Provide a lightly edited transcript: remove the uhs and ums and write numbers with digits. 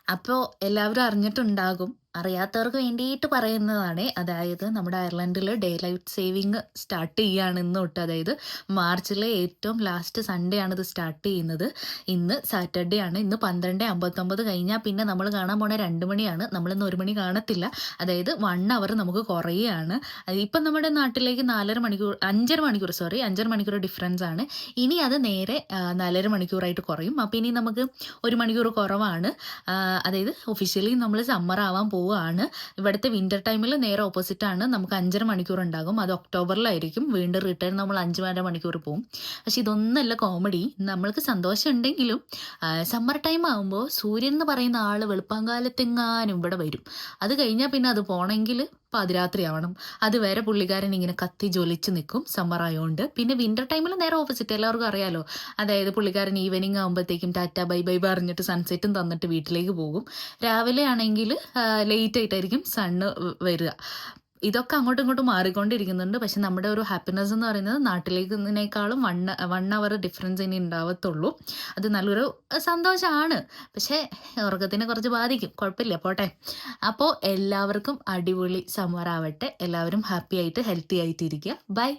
അപ്പോൾ എല്ലാവരും അറിഞ്ഞിട്ടുണ്ടാകും. അറിയാത്തവർക്ക് വേണ്ടിയിട്ട് പറയുന്നതാണ്. അതായത് നമ്മുടെ അയർലൻഡിൽ ഡേ ലൈറ്റ് സേവിങ് സ്റ്റാർട്ട് ചെയ്യാണ് ഇന്ന് തൊട്ട്. അതായത് മാർച്ചിലെ ഏറ്റവും ലാസ്റ്റ് സൺഡേ ആണ് ഇത് സ്റ്റാർട്ട് ചെയ്യുന്നത്. ഇന്ന് സാറ്റർഡേ ആണ്. ഇന്ന് 12:59 കഴിഞ്ഞാൽ പിന്നെ നമ്മൾ കാണാൻ പോണ 2 മണിയാണ്. നമ്മളിന്ന് 1 മണി കാണത്തില്ല. അതായത് 1 അവർ നമുക്ക് കുറയുകയാണ്. ഇപ്പം നമ്മുടെ നാട്ടിലേക്ക് 5:30 മണിക്കൂർ 5:30 മണിക്കൂർ ഡിഫറൻസ് ആണ്. ഇനി അത് നേരെ 4:30 മണിക്കൂറായിട്ട് കുറയും. അപ്പോൾ ഇനി നമുക്ക് 1 മണിക്കൂർ കുറവാണ്. അതായത് ഒഫീഷ്യലി നമ്മൾ സമ്മർ ആവാൻ പോവുകയാണ്. ഇവിടുത്തെ വിൻ്റർ ടൈമിൽ നേരെ ഓപ്പോസിറ്റാണ്. നമുക്ക് 5:30 മണിക്കൂർ ഉണ്ടാകും. അത് ഒക്ടോബറിലായിരിക്കും. വീണ്ടും റിട്ടേൺ നമ്മൾ 5:30 മണിക്കൂർ പോകും. പക്ഷെ ഇതൊന്നല്ല കോമഡി. നമ്മൾക്ക് സന്തോഷം ഉണ്ടെങ്കിലും സമ്മർ ടൈം ആകുമ്പോൾ സൂര്യൻ എന്ന് പറയുന്ന ആൾ വെളുപ്പാങ്കാലത്തെങ്ങാനും ഇവിടെ വരും. അത് കഴിഞ്ഞാൽ പിന്നെ അത് പോകണമെങ്കിൽ പാതിരാത്രി ആവണം. അതുവരെ പുള്ളിക്കാരൻ ഇങ്ങനെ കത്തി ജ്വലിച്ച് നിൽക്കും സമ്മർ ആയതുകൊണ്ട്. പിന്നെ വിൻ്റർ ടൈമിൽ നേരെ ഓപ്പോസിറ്റ്, എല്ലാവർക്കും അറിയാലോ. അതായത് പുള്ളിക്കാരൻ ഈവനിങ് ആകുമ്പോഴത്തേക്കും ടാറ്റ ബൈ ബൈ പറഞ്ഞിട്ട് സൺസെറ്റും തന്നിട്ട് വീട്ടിലേക്ക് പോകും. രാവിലെ ആണെങ്കിൽ ലേറ്റ് ആയിട്ടായിരിക്കും സണ്ണ് വരിക. ഇതൊക്കെ അങ്ങോട്ടും ഇങ്ങോട്ടും മാറിക്കൊണ്ടിരിക്കുന്നുണ്ട്. പക്ഷെ നമ്മുടെ ഒരു ഹാപ്പിനെസ് എന്ന് പറയുന്നത് നാട്ടിലേക്കിനേക്കാളും 1 അവർ ഡിഫറൻസ് ഇനി ഉണ്ടാവത്തുള്ളൂ. അത് നല്ലൊരു സന്തോഷമാണ്. പക്ഷേ ഉറക്കത്തിനെ കുറച്ച് ബാധിക്കും. കുഴപ്പമില്ല, പോട്ടെ. അപ്പോൾ എല്ലാവർക്കും അടിപൊളി സമ്മർ ആവട്ടെ. എല്ലാവരും ഹാപ്പി ആയിട്ട് ഹെൽത്തി ആയിട്ടിരിക്കുക. ബൈ.